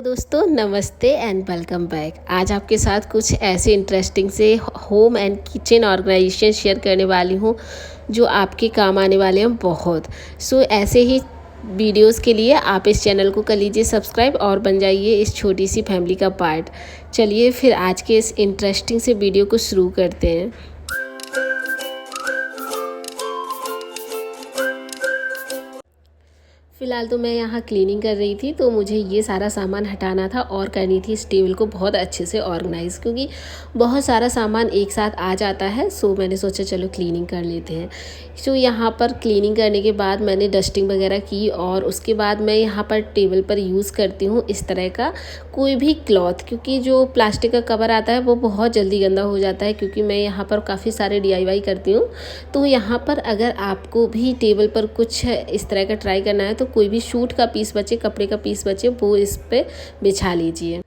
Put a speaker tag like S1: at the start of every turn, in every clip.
S1: दोस्तों नमस्ते and welcome back. आज आपके साथ कुछ ऐसे इंटरेस्टिंग से home and kitchen organization share करने वाली हूँ जो आपके काम आने वाले हैं बहुत। ऐसे ही वीडियोस के लिए आप इस चैनल को कर लीजिए सब्सक्राइब और बन जाइए इस छोटी सी फैमिली का पार्ट। चलिए फिर आज के इस इंटरेस्टिंग से वीडियो को शुरू करते हैं। फ़िलहाल तो मैं यहाँ क्लीनिंग कर रही थी, तो मुझे ये सारा सामान हटाना था और करनी थी इस टेबल को बहुत अच्छे से ऑर्गेनाइज़, क्योंकि बहुत सारा सामान एक साथ आ जाता है। मैंने सोचा चलो क्लीनिंग कर लेते हैं। यहाँ पर क्लीनिंग करने के बाद मैंने डस्टिंग वगैरह की और उसके बाद मैं यहाँ पर टेबल पर यूज़ करती हूँ इस तरह का कोई भी क्लॉथ, क्योंकि जो प्लास्टिक का कवर आता है वो बहुत जल्दी गंदा हो जाता है। क्योंकि मैं यहाँ पर काफ़ी सारे DIY करती हूँ, तो यहाँ पर अगर आपको भी टेबल पर कुछ इस तरह का ट्राई करना है तो कोई भी सूट का पीस बचे, कपड़े का पीस बचे, वो इस पे बिछा लीजिए।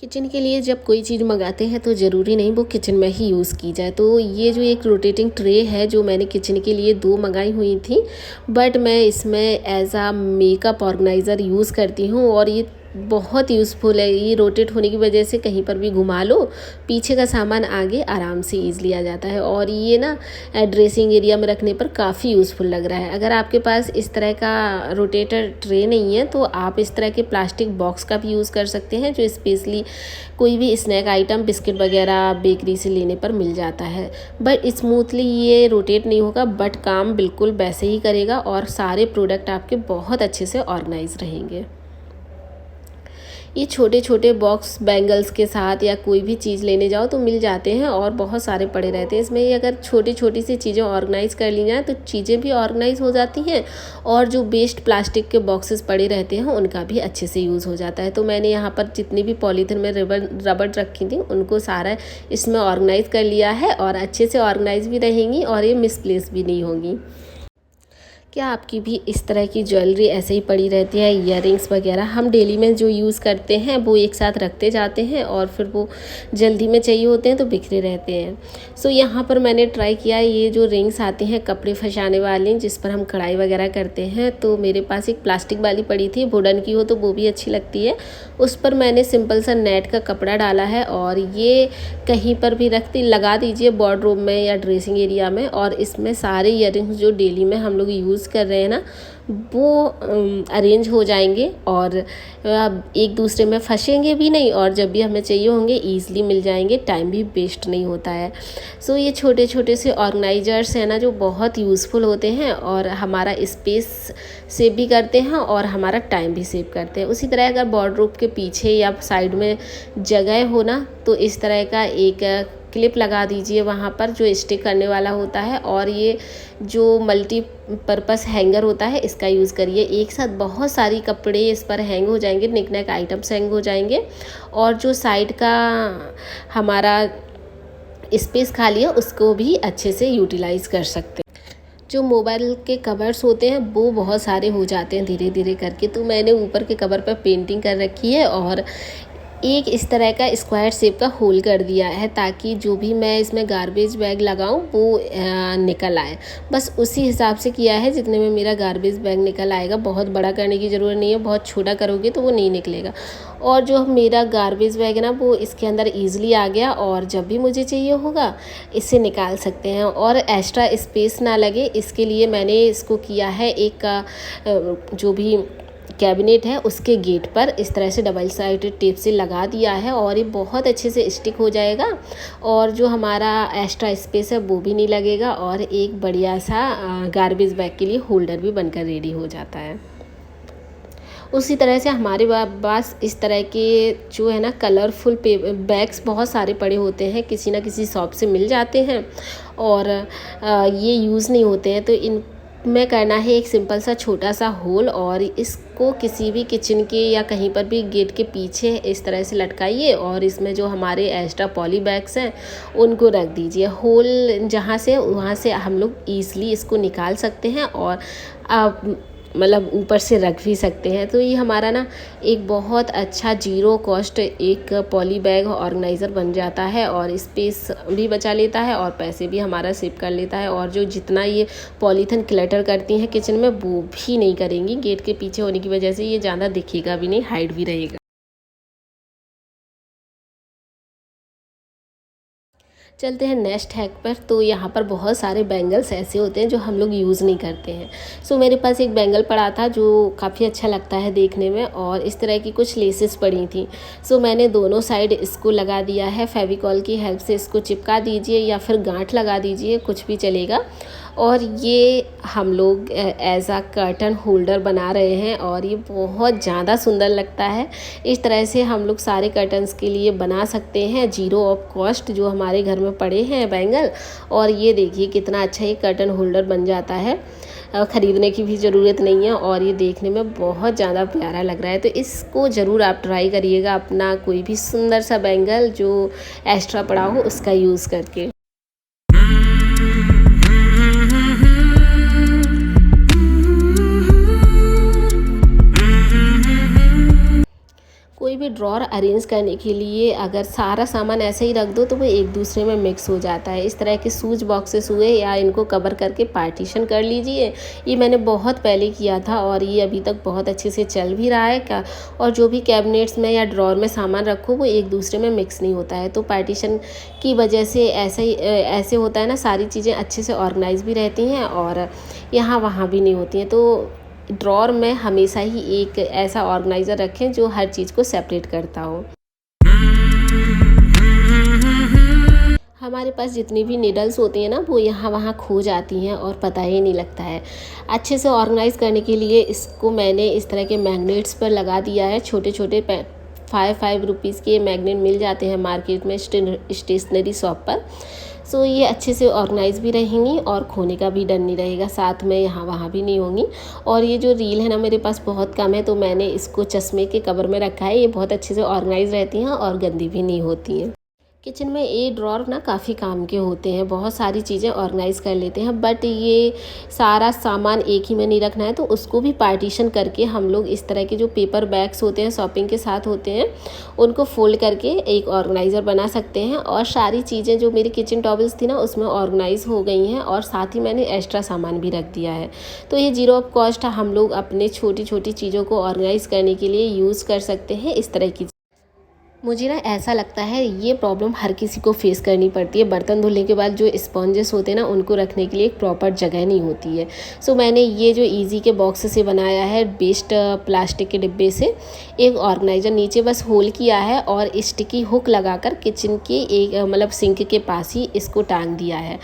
S1: किचन के लिए जब कोई चीज़ मंगाते हैं तो ज़रूरी नहीं वो किचन में ही यूज़ की जाए। तो ये जो एक रोटेटिंग ट्रे है जो मैंने किचन के लिए 2 मंगाई हुई थी, बट मैं इसमें एज आ मेकअप ऑर्गेनाइज़र यूज़ करती हूँ और ये बहुत यूज़फुल है। ये रोटेट होने की वजह से कहीं पर भी घुमा लो, पीछे का सामान आगे आराम से ईज़िली आ जाता है। और ये ना ड्रेसिंग एरिया में रखने पर काफ़ी यूज़फुल लग रहा है। अगर आपके पास इस तरह का रोटेटर ट्रे नहीं है तो आप इस तरह के प्लास्टिक बॉक्स का भी यूज़ कर सकते हैं, जो स्पेशली कोई भी स्नैक आइटम, बिस्किट वगैरह बेकरी से लेने पर मिल जाता है। बट स्मूथली ये रोटेट नहीं होगा, बट काम बिल्कुल वैसे ही करेगा और सारे प्रोडक्ट आपके बहुत अच्छे से ऑर्गेनाइज रहेंगे। ये छोटे छोटे बॉक्स बैंगल्स के साथ या कोई भी चीज़ लेने जाओ तो मिल जाते हैं और बहुत सारे पड़े रहते हैं। इसमें अगर छोटी छोटी सी चीज़ें ऑर्गेनाइज कर ली जाए तो चीज़ें भी ऑर्गेनाइज हो जाती हैं और जो वेस्ट प्लास्टिक के बॉक्सेस पड़े रहते हैं उनका भी अच्छे से यूज़ हो जाता है। तो मैंने यहाँ पर जितनी भी पॉलीथिन में रबड़ रखी थी उनको सारा इसमें ऑर्गेनाइज कर लिया है और अच्छे से ऑर्गेनाइज भी रहेंगी और ये मिसप्लेस भी नहीं होंगी। क्या आपकी भी इस तरह की ज्वेलरी ऐसे ही पड़ी रहती है? ईयररिंग्स वगैरह हम डेली में जो यूज़ करते हैं वो एक साथ रखते जाते हैं और फिर वो जल्दी में चाहिए होते हैं तो बिखरे रहते हैं। यहाँ पर मैंने ट्राई किया, ये जो रिंग्स आती हैं कपड़े फंसाने वाली जिस पर हम कढ़ाई वगैरह करते हैं, तो मेरे पास एक प्लास्टिक वाली पड़ी थी, वुडन की हो तो वो भी अच्छी लगती है। उस पर मैंने सिंपल सा नेट का कपड़ा डाला है और ये कहीं पर भी लगा दीजिए वार्डरोब में या ड्रेसिंग एरिया में, और इसमें सारे ईयररिंग्स जो डेली में हम लोग यूज़ कर रहे हैं ना वो अरेंज हो जाएंगे और एक दूसरे में फंसेंगे भी नहीं और जब भी हमें चाहिए होंगे ईज़िली मिल जाएंगे, टाइम भी वेस्ट नहीं होता है। ये छोटे छोटे से ऑर्गेनाइजर्स हैं ना जो बहुत यूज़फुल होते हैं और हमारा स्पेस सेव भी करते हैं और हमारा टाइम भी सेव करते हैं। उसी तरह अगर वार्डरोब के पीछे या साइड में जगह हो ना तो इस तरह का एक क्लिप लगा दीजिए वहाँ पर जो स्टिक करने वाला होता है, और ये जो मल्टीपर्पस हैंगर होता है इसका यूज़ करिए। एक साथ बहुत सारी कपड़े इस पर हैंग हो जाएंगे, निकनेक आइटम्स हैंग हो जाएंगे और जो साइड का हमारा स्पेस खाली है उसको भी अच्छे से यूटिलाइज़ कर सकते हैं। जो मोबाइल के कवर्स होते हैं वो बहुत सारे हो जाते हैं धीरे धीरे करके, तो मैंने ऊपर के कवर पर पेंटिंग कर रखी है और एक इस तरह का स्क्वायर शेप का होल कर दिया है ताकि जो भी मैं इसमें गार्बेज बैग लगाऊं वो निकल आए। बस उसी हिसाब से किया है जितने में मेरा गार्बेज बैग निकल आएगा। बहुत बड़ा करने की ज़रूरत नहीं है, बहुत छोटा करोगे तो वो नहीं निकलेगा। और जो मेरा गार्बेज बैग है ना वो इसके अंदर ईज़िली आ गया और जब भी मुझे चाहिए होगा इसे निकाल सकते हैं और एक्स्ट्रा स्पेस ना लगे इसके लिए मैंने इसको किया है एक जो भी कैबिनेट है उसके गेट पर इस तरह से डबल साइडेड टेप से लगा दिया है और ये बहुत अच्छे से स्टिक हो जाएगा और जो हमारा एक्स्ट्रा स्पेस है वो भी नहीं लगेगा और एक बढ़िया सा गार्बेज बैग के लिए होल्डर भी बनकर रेडी हो जाता है। उसी तरह से हमारे पास इस तरह के जो है ना कलरफुल बैग्स बहुत सारे पड़े होते हैं, किसी ना किसी शॉप से मिल जाते हैं और ये यूज़ नहीं होते हैं। तो इन में करना है एक सिंपल सा छोटा सा होल और इसको किसी भी किचन के या कहीं पर भी गेट के पीछे इस तरह से लटकाइए और इसमें जो हमारे एक्स्ट्रा पॉली बैग्स हैं उनको रख दीजिए। होल जहाँ से वहाँ से हम लोग ईज़िली इसको निकाल सकते हैं और मतलब ऊपर से रख भी सकते हैं। तो ये हमारा ना एक बहुत अच्छा जीरो कॉस्ट एक पॉली बैग ऑर्गेनाइज़र बन जाता है और स्पेस भी बचा लेता है और पैसे भी हमारा सेव कर लेता है। और जो जितना ये पॉलीथिन क्लटर करती हैं किचन में वो भी नहीं करेंगी, गेट के पीछे होने की वजह से ये ज़्यादा दिखेगा भी नहीं, हाइड भी रहेगा। चलते हैं नेक्स्ट हैक पर। तो यहाँ पर बहुत सारे बैंगल्स ऐसे होते हैं जो हम लोग यूज़ नहीं करते हैं। सो मेरे पास एक बैंगल पड़ा था जो काफ़ी अच्छा लगता है देखने में, और इस तरह की कुछ लेसेस पड़ी थी। सो मैंने दोनों साइड इसको लगा दिया है। फेविकॉल की हेल्प से इसको चिपका दीजिए या फिर गांठ लगा दीजिए, कुछ भी चलेगा। और ये हम लोग एज आ कर्टन होल्डर बना रहे हैं और ये बहुत ज़्यादा सुंदर लगता है। इस तरह से हम लोग सारे कर्टन्स के लिए बना सकते हैं, जीरो ऑफ कॉस्ट, जो हमारे घर में पड़े हैं बैंगल। और ये देखिए कितना अच्छा ये कर्टन होल्डर बन जाता है, ख़रीदने की भी ज़रूरत नहीं है और ये देखने में बहुत ज़्यादा प्यारा लग रहा है। तो इसको ज़रूर आप ट्राई करिएगा, अपना कोई भी सुंदर सा बैंगल जो एक्स्ट्रा पड़ा हो उसका यूज़ करके। कोई भी ड्रॉर अरेंज करने के लिए अगर सारा सामान ऐसे ही रख दो तो वो एक दूसरे में मिक्स हो जाता है। इस तरह के सूज बॉक्सेस हुए या इनको कवर करके पार्टीशन कर लीजिए। ये मैंने बहुत पहले किया था और ये अभी तक बहुत अच्छे से चल भी रहा है का। और जो भी कैबिनेट्स में या ड्रॉर में सामान रखो वो एक दूसरे में मिक्स नहीं होता है। तो पार्टीशन की वजह से ऐसे होता है ना, सारी चीज़ें अच्छे से ऑर्गेनाइज भी रहती हैं और यहाँ वहाँ भी नहीं होती हैं। तो ड्रॉर में हमेशा ही एक ऐसा ऑर्गेनाइज़र रखें जो हर चीज़ को सेपरेट करता हो। हमारे पास जितनी भी नीडल्स होती हैं ना वो यहाँ वहाँ खो जाती हैं और पता ही नहीं लगता है। अच्छे से ऑर्गेनाइज़ करने के लिए इसको मैंने इस तरह के मैग्नेट्स पर लगा दिया है। छोटे छोटे 5 रुपीज़ के मैग्नेट मिल जाते हैं मार्केट में स्टेशनरी शॉप पर। सो ये अच्छे से ऑर्गेनाइज भी रहेंगी और खोने का भी डर नहीं रहेगा, साथ में यहाँ वहाँ भी नहीं होंगी। और ये जो रील है ना मेरे पास बहुत कम है तो मैंने इसको चश्मे के कवर में रखा है। ये बहुत अच्छे से ऑर्गेनाइज रहती हैं और गंदी भी नहीं होती हैं। किचन में ये ड्रॉर ना काफ़ी काम के होते हैं, बहुत सारी चीज़ें ऑर्गेनाइज़ कर लेते हैं, बट ये सारा सामान एक ही में नहीं रखना है। तो उसको भी पार्टीशन करके हम लोग इस तरह के जो पेपर बैग्स होते हैं शॉपिंग के साथ होते हैं उनको फोल्ड करके एक ऑर्गेनाइज़र बना सकते हैं। और सारी चीज़ें जो मेरी किचन टॉवल्स थी ना उसमें ऑर्गेनाइज हो गई हैं और साथ ही मैंने एक्स्ट्रा सामान भी रख दिया है। तो ये जीरो ऑफ कॉस्ट हम लोग अपने छोटी छोटी चीज़ों को ऑर्गेनाइज़ करने के लिए यूज़ कर सकते हैं इस तरह की। मुझे ना ऐसा लगता है ये प्रॉब्लम हर किसी को फेस करनी पड़ती है। बर्तन धुलने के बाद जो स्पॉन्जेस होते हैं ना उनको रखने के लिए एक प्रॉपर जगह नहीं होती है। सो मैंने ये जो इजी के बॉक्स से बनाया है बेस्ट प्लास्टिक के डिब्बे से एक ऑर्गेनाइज़र नीचे बस होल किया है और स्टिकी हुक लगाकर किचन के एक मतलब सिंक के पास ही इसको टांग दिया है।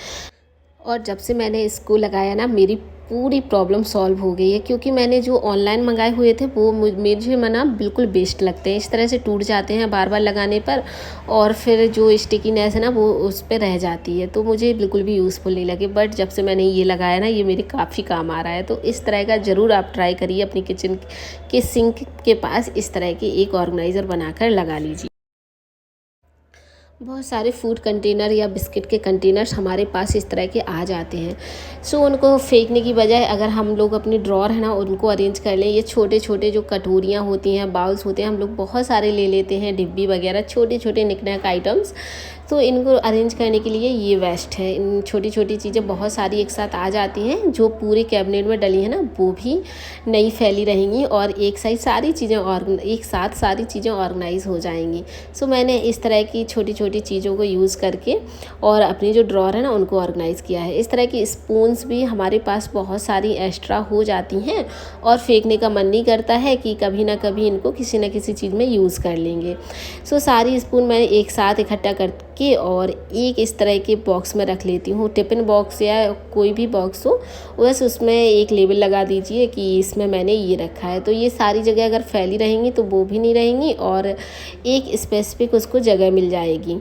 S1: और जब से मैंने इसको लगाया ना मेरी पूरी प्रॉब्लम सॉल्व हो गई है, क्योंकि मैंने जो ऑनलाइन मंगाए हुए थे वो मुझे मना बिल्कुल बेस्ट लगते हैं। इस तरह से टूट जाते हैं बार बार लगाने पर और फिर जो स्टिकीनेस है ना वो उस पर रह जाती है, तो मुझे बिल्कुल भी यूज़फुल नहीं लगे। बट जब से मैंने ये लगाया ना ये मेरे काफ़ी काम आ रहा है। तो इस तरह का ज़रूर आप ट्राई करिए, अपनी किचन के सिंक के पास इस तरह के एक ऑर्गेनाइज़र बनाकर लगा लीजिए। बहुत सारे फूड कंटेनर या बिस्किट के कंटेनर्स हमारे पास इस तरह के आ जाते हैं। सो उनको फेंकने की बजाय अगर हम लोग अपनी ड्रॉर है ना उनको अरेंज कर लें। ये छोटे छोटे जो कटोरियाँ होती हैं, बाउल्स होते हैं, हम लोग बहुत सारे ले लेते हैं, डिब्बी वगैरह, छोटे छोटे निकनैक आइटम्स। तो इनको अरेंज करने के लिए ये बेस्ट है। इन छोटी छोटी चीज़ें बहुत सारी एक साथ आ जाती हैं जो पूरे कैबिनेट में डली है ना वो भी नहीं फैली रहेंगी और एक साथ सारी चीज़ें ऑर्गेनाइज हो जाएंगी। सो मैंने इस तरह की छोटी छोटी चीज़ों को यूज़ करके और अपनी जो ड्रॉर है ना उनको ऑर्गेनाइज़ किया है। इस तरह की स्पून्स भी हमारे पास बहुत सारी एक्स्ट्रा हो जाती हैं और फेंकने का मन नहीं करता है कि कभी ना कभी इनको किसी न किसी चीज़ में यूज़ कर लेंगे। सो सारी स्पून मैं एक साथ इकट्ठा करके और एक इस तरह के बॉक्स में रख लेती हूँ। टिफ़िन बॉक्स या कोई भी बॉक्स हो बस उसमें एक लेबल लगा दीजिए कि इसमें मैंने ये रखा है। तो ये सारी जगह अगर फैली रहेंगी तो वो भी नहीं रहेंगी और एक स्पेसिफिक उसको जगह मिल जाएगी।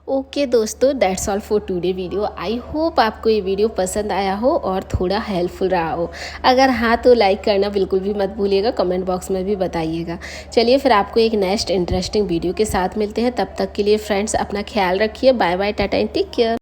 S1: ओके दोस्तों, that's all for today video. I hope आपको ये वीडियो पसंद आया हो और थोड़ा हेल्पफुल रहा हो। अगर हाँ तो लाइक करना बिल्कुल भी मत भूलिएगा, कमेंट बॉक्स में भी बताइएगा। चलिए फिर आपको एक नेक्स्ट इंटरेस्टिंग वीडियो के साथ मिलते हैं। तब तक के लिए फ्रेंड्स अपना ख्याल रखिए। Bye bye, tata and take care.